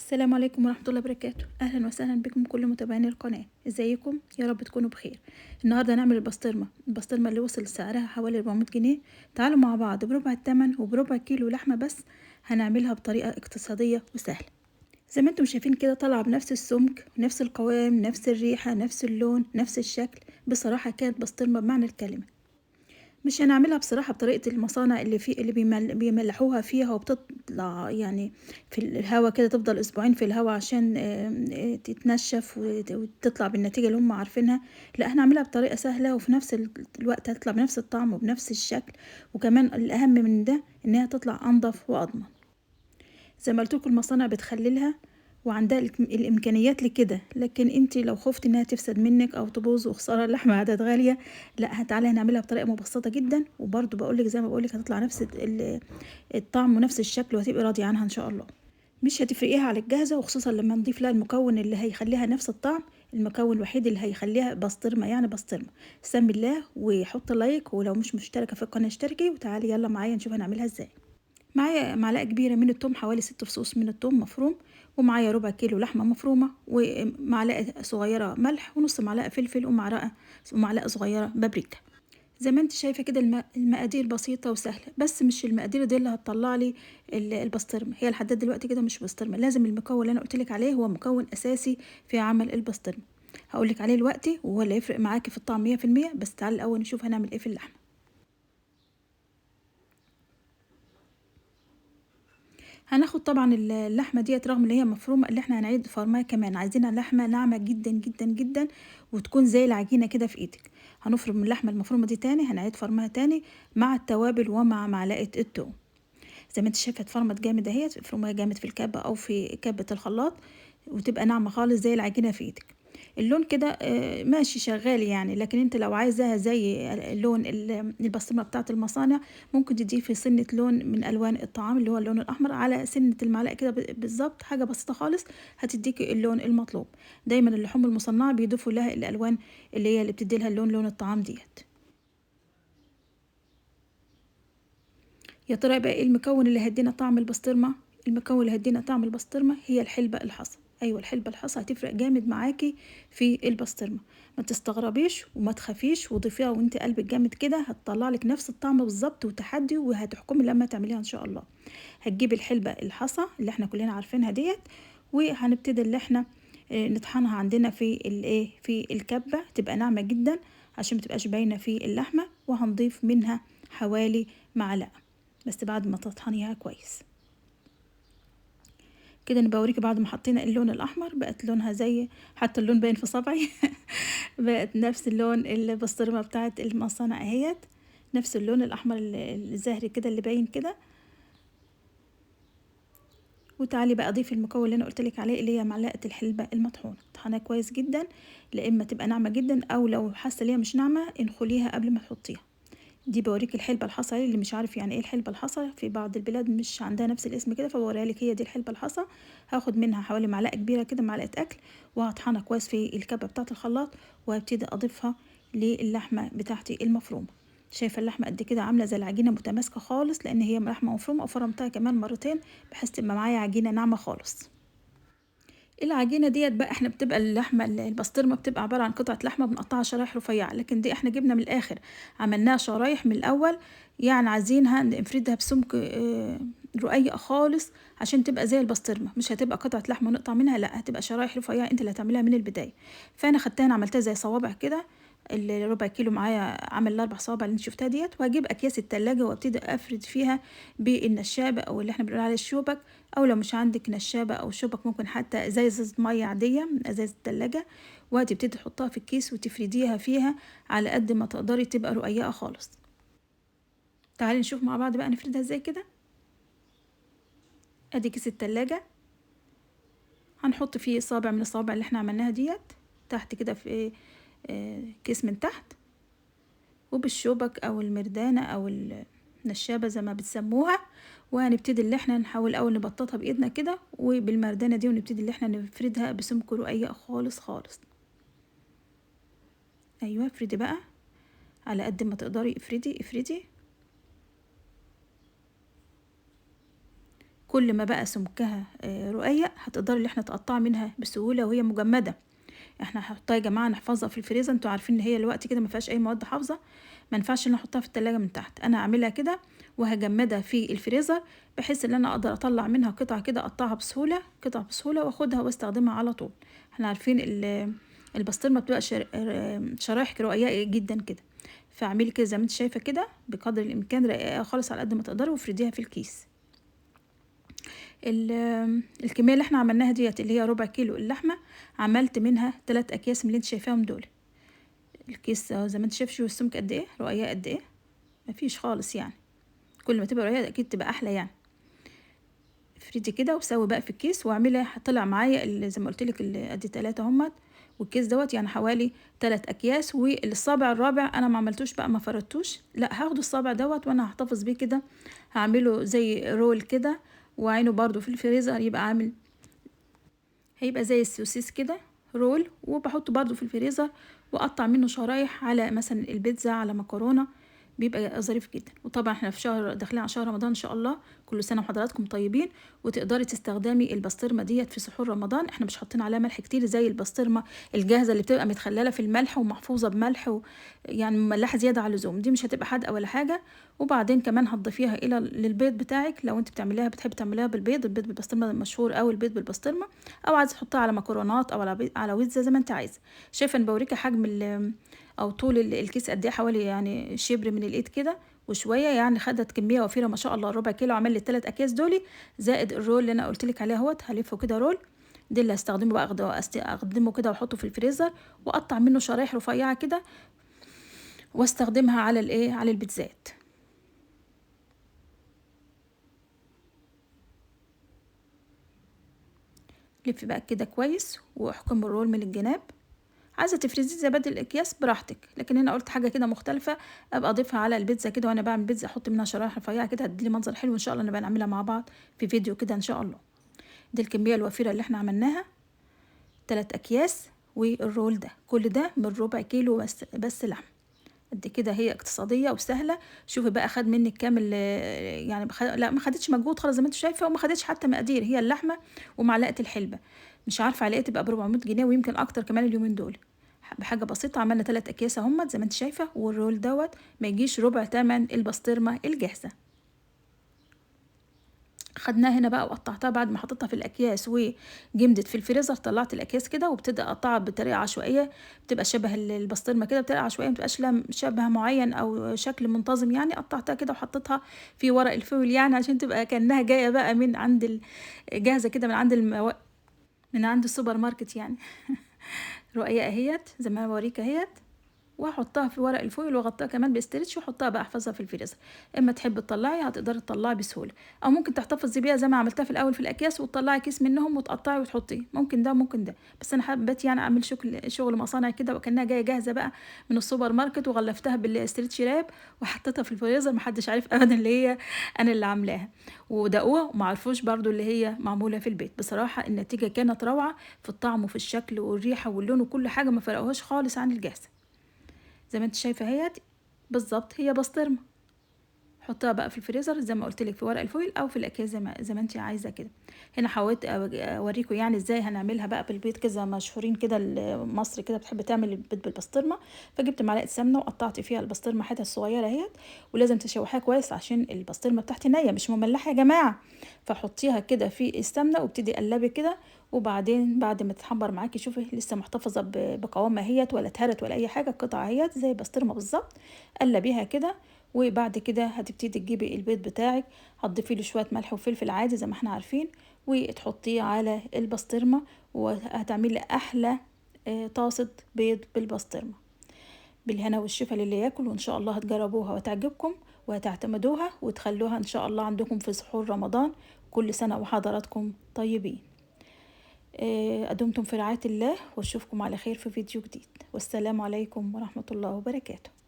السلام عليكم ورحمة الله وبركاته. أهلا وسهلا بكم كل متابعين القناة. ازيكم؟ يا رب تكونوا بخير. النهاردة هنعمل البسطرمة اللي وصل سعرها حوالي 400 جنيه. تعالوا مع بعض بربع التمن وبربع كيلو لحمة بس. هنعملها بطريقة اقتصادية وسهلة. زي ما انتم شايفين كده طالعة بنفس السمك ونفس القوام، نفس الريحة، نفس اللون، نفس الشكل. بصراحة كانت بسطرمة بمعنى الكلمة. مش هنعملها بصراحة بطريقة المصانع اللي بيملحوها فيها وبتطلع يعني في الهوا كده، تفضل أسبوعين في الهوا عشان تتنشف وتطلع بالنتيجة اللي هم عارفينها. لا، هنعملها بطريقة سهلة وفي نفس الوقت هتطلع بنفس الطعم وبنفس الشكل. وكمان الأهم من ده إنها تطلع أنضف وأضمن. زي ما قلتلكوا المصانع بتخللها وعندها الامكانيات لكده، لكن انتي لو خفتي انها تفسد منك او تبوظ وخساره اللحمه عدد غاليه، لا تعالي هنعملها بطريقه مبسطه جدا. وبرده بقولك زي ما بقولك هتطلع نفس الطعم ونفس الشكل وهتبقي راضيه عنها ان شاء الله. مش هتفرقيها على الجاهزه، وخصوصا لما نضيف لها المكون اللي هيخليها نفس الطعم. المكون الوحيد اللي هيخليها بسطرمه، يعني بسطرمه. سمي الله وحط لايك، ولو مش مشتركه في القناه اشتركي، وتعالي يلا معايا نشوف هنعملها ازاي. معايا معلقة كبيرة من التوم، حوالي 6 فصوص من التوم مفروم. ومعايا ربع كيلو لحمة مفرومة، ومعلقة صغيرة ملح، ونص معلقة فلفل، ومعلقة صغيرة بابريكا. زي ما انت شايفة كده المقادير بسيطة وسهلة، بس مش المقادير دي اللي هتطلع لي البسطرمة. هي لحد دلوقتي كده مش بسطرمة. لازم المكون اللي انا قلتلك عليه هو مكون اساسي في عمل البسطرمة. هقولك عليه دلوقتي وهو اللي هيفرق معاكي في الطعم 100%. بس تعالي الاول نشوف هنعمل ايه في اللحمة. هناخد طبعا اللحمه ديت، رغم ان هي مفرومه، اللي احنا هنعيد فرمها كمان. عايزينها لحمه ناعمه جدا جدا جدا، وتكون زي العجينه كده في ايدك. هنفرم اللحمه المفرومه دي تاني، هنعيد فرمها تاني مع التوابل ومع معلقه التوم. زي ما انت شايفه اتفرمت جامد اهيت. افرمها جامد في الكبه او في كبه الخلاط، وتبقى ناعمه خالص زي العجينه في ايدك. اللون كده ماشي شغال يعني، لكن انت لو عايزاها زي لون البسطرمه بتاعه المصانع، ممكن تضيفي سنه لون من الوان الطعام اللي هو اللون الاحمر على سنه المعلقه كده بالظبط. حاجه بسيطه خالص هتديكي اللون المطلوب. دايما اللحوم المصنعه بيضيفوا لها الالوان اللي هي اللي بتدي لها اللون، لون الطعام ديت. يا ترى بقى ايه المكون اللي هيدينا طعم البسطرمه؟ المكون اللي هيدينا طعم البسطرمه هي الحلبه الحصى. ايوه، الحلبه الحصى هتفرق جامد معاكي في البسطرمه. ما تستغربيش وما تخافيش، وضيفيها وانت قلبك جامد كده، هتطلع لك نفس الطعم بالظبط وتحدي، وهتحكمي لما تعمليها ان شاء الله. هتجيبي الحلبه الحصى اللي احنا كلنا عارفينها ديت، وهنبتدي اللي احنا نطحنها عندنا في الايه، في الكبه، تبقى ناعمه جدا عشان ما تبقاش باينه في اللحمه. وهنضيف منها حوالي معلقه بس بعد ما تطحنيها كويس كده. انا بوريكي بعد ما حطينا اللون الاحمر بقت لونها زي، حتى اللون باين في صبعي بقت نفس اللون البسطرمه بتاعت المصانع اهيت. نفس اللون الاحمر الزهري كده اللي باين كده. وتعالي بقى اضيف المكون اللي انا قلتلك عليه، اللي هي معلقه الحلبه المطحونه. طحناها كويس جدا، لا اما تبقى ناعمه جدا، او لو حاسه ليها مش ناعمه انخليها قبل ما تحطيها. دي بوريك الحلبة الحصى، اللي مش عارف يعني ايه الحلبة الحصى، في بعض البلاد مش عندها نفس الاسم كده، فبوريها لك. هي دي الحلبة الحصى. هاخد منها حوالي معلقة كبيرة كده، معلقة اكل، وهطحنها كويس في الكبة بتاعة الخلاط، وهبتدي اضيفها للحمة بتاعتي المفرومة. شايفة اللحمة قد كده عاملة زي العجينة متماسكة خالص، لان هي لحمة مفرومة، وفرمتها كمان مرتين بحيث تبقى معايا عجينة ناعمة خالص. العجينه ديت بقى احنا بتبقى اللحمه البسطرمه بتبقى عباره عن قطعه لحمه بنقطعها شرايح رفيعه، لكن دي احنا جبنا من الاخر عملناها شرايح من الاول. يعني عايزينها نفردها بسمك رقيق خالص عشان تبقى زي البسطرمه. مش هتبقى قطعه لحمه نقطع منها، لا هتبقى شرايح رفيعه، انت اللي هتعملها من البدايه. فانا خدتها عملتها زي صوابع كده. الربع كيلو معايا عامل الاربع صوابع اللي انت شفتها ديت. وهجيب اكياس التلاجة وابتدي افرد فيها بالنشابه، او اللي احنا بنقول عليه الشوبك. او لو مش عندك نشابه او شوبك، ممكن حتى ازازه ميه عاديه من ازاز التلاجة، وهتبتدي تحطها في الكيس وتفرديها فيها على قد ما تقدري، تبقى رقيقه خالص. تعالي نشوف مع بعض بقى نفردها ازاي كده. ادي كيس التلاجة، هنحط فيه صابع من الصوابع اللي احنا عملناها ديت تحت كده في كيس من تحت، وبالشوبك او المردانة او النشابة زي ما بتسموها. وهنبتدي اللي احنا نحاول اول نبططها بايدنا كده وبالمردانة دي، ونبتدي اللي احنا نفردها بسمك رقيق خالص خالص. ايوه افردي بقى على قد ما تقدري، افردي افردي كل ما بقى سمكها رقيق هتقدري اللي احنا تقطعي منها بسهولة وهي مجمدة. احنا هنحطها يا جماعة نحفظها في الفريزر، انتوا عارفين ان هي الوقت كده ما فيهاش اي مواد حافظة، ما ينفعش ان احطها في التلاجة من تحت. انا هعملها كده وهجمدها في الفريزر بحيث ان انا اقدر اطلع منها قطع كده اقطعها بسهولة، قطع بسهولة، واخدها واستخدمها على طول. احنا عارفين البسطرمة بتبقى شرايح رقيقة جدا كده، فاعملي كده زي ما انت شايفة كده بقدر الامكان رقيقة خالص على قد ما تقدري، وافرديها في الكيس. الكمية اللي احنا عملناها ديت اللي هي ربع كيلو اللحمة، عملت منها 3 اكياس من اللي انت شايفاهم دول. الكيس زي ما انت شايف شو السمك قد ايه، رقيقة قد ايه، مفيش خالص يعني. كل ما تبقى رقيقة اكيد تبقى احلى يعني. افردي كده وسوي بقى في الكيس واعملي. طلع معايا اللي زي ما قلت لك اللي قد 3 همت، والكيس دوت يعني حوالي 3 اكياس. والصابع الرابع انا ما عملتوش بقى، ما فردتوش، لا هاخد الصابع دوت وانا هحتفظ بيه كده، هعمله زي رول كده، وعينه برضو في الفريزر يبقى عامل، هيبقى زي السوسيس كده رول، وبحطه برضو في الفريزر واقطع منه شرايح على مثلا البيتزا، على مكرونه، بيبقى ظريف جدا. وطبعا احنا في شهر داخلين على شهر رمضان ان شاء الله، كل سنه وحضراتكم طيبين. وتقدري تستخدمي البسطرمه ديت في سحور رمضان، احنا مش حاطين عليها ملح كتير زي البسطرمه الجاهزه اللي بتبقى متخلله في الملح ومحفوظه بملح يعني مملحه زياده على اللزوم، دي مش هتبقى حادقه ولا حاجه. وبعدين كمان هتضيفيها الى للبيض بتاعك، لو انت بتعمليها بتحبي تعمليها بالبيض، البيض بالبسطرمه مشهور قوي البيض بالبسطرمه، او عايزه تحطها على مكرونات او على بيتزا زي ما انت عايزه. شايفه ان بوريكي حجم او طول الكيس قد ايه، حوالي يعني شبر من الايد كده وشويه، يعني خدت كميه وفيره ما شاء الله. ربع كيلو عمل لي 3 اكياس دولي، زائد الرول اللي انا قلت لك عليه اهوت، هلفه كده رول. ده اللي هستخدمه بقى، اقدمه كده واحطه في الفريزر، واقطع منه شرايح رفيعه كده واستخدمها على الايه، على البيتزات. لف بقى كده كويس واحكم الرول من الجناب. عايزه تفرزيه زبادي الاكياس براحتك، لكن هنا قلت حاجه كده مختلفه ابقى اضيفها على البيتزا كده، وانا بعمل بيتزا احط منها شرايح رفيعه كده، هتديلي منظر حلو ان شاء الله. نبقى نعملها مع بعض في فيديو كده ان شاء الله. دي الكميه الوفيره اللي احنا عملناها، 3 اكياس، والرول ده كل ده من ربع كيلو بس لحم. قد كده هي اقتصاديه وسهله. شوفي بقى خد منك كامل يعني لا ما خدتش مجهود خالص زي ما انت شايفه، وما خدتش حتى مقادير، هي اللحمه ومعلقه الحلبه، مش عارفه على ايه تبقى ب 400 جنيه ويمكن اكتر كمان اليومين دول. بحاجه بسيطه عملنا 3 اكياس اهمت زي ما انت شايفه، والرول دوت ما يجيش ربع تمن البسطرمه الجاهزه. خدناها هنا بقى وقطعتها بعد ما حطيتها في الاكياس وجمدت في الفريزر. طلعت الاكياس كده وابتدي اقطعها بطريقه عشوائيه، بتبقى شبه البسطرمه كده بطريقه عشوائيه، ما بتبقاش لها شبه معين او شكل منتظم يعني. قطعتها كده وحطيتها في ورق الفويل يعني عشان تبقى كانها جايه بقى من عند جاهزه كده من عند من عند السوبر ماركت يعني. رقيقه اهيت زي ما بوريك اهيت، واحطها في ورق الفويل واغطيها كمان باسترتش، واحطها بقى احفظها في الفريزر. اما تحب تطلعي هتقدري تطلعي بسهوله، او ممكن تحتفظي بيها زي ما عملتها في الاول في الاكياس وتطلعي كيس منهم وتقطعي وتحطيه، ممكن ده ممكن ده. بس انا حبيت يعني اعمل شغل مصانع كده، وكانها جايه جاهزه بقى من السوبر ماركت، وغلفتها بالاسترتش راب وحطيتها في الفريزر، محدش عارف ابدا اللي هي انا اللي عاملاها. ودقوها وما عرفوش برضو اللي هي معموله في البيت. بصراحه النتيجه كانت روعه في الطعم وفي الشكل والريحه واللون وكل حاجه، ما فرقوهاش خالص عن الجاهزه. زي ما انت شايفه اهيت بالظبط هي بسطرمه. حطها بقى في الفريزر زي ما قلت لك في ورق الفويل او في الاكياس زي ما انت عايزه كده. هنا حاولت اوريكم يعني ازاي هنعملها بقى بالبيض كده، مشهورين كده مصر كده بتحب تعمل البيض بالبسطرمه. فجبت معلقه سمنه وقطعت فيها البسطرمه حتت صغيره اهيت، ولازم تشوحيها كويس عشان البسطرمه بتاعتي نيه مش مملحه يا جماعه. فحطيها كده في السمنه وابتدي قلبي كده، وبعدين بعد ما تتحمر معاكي شوفي لسه محتفظه بقوامها اهيت، ولا اتهرت ولا اي حاجه، القطعه اهيت زي البسطرمه بالظبط. قلبيها كده، وبعد كده هتبتدي تجيبي البيض بتاعك، هتضيفي له شويه ملح وفلفل عادي زي ما احنا عارفين، وتحطيه على البسطرمه، وهتعملي احلى طاسه بيض بالبسطرمه. بالهنا والشفا للي ياكل، وان شاء الله هتجربوها وتعجبكم وهتعتمدوها وتخلوها ان شاء الله عندكم في سحور رمضان. كل سنه وحضراتكم طيبين. أدمتم في رعاية الله، واشوفكم على خير في فيديو جديد، والسلام عليكم ورحمة الله وبركاته.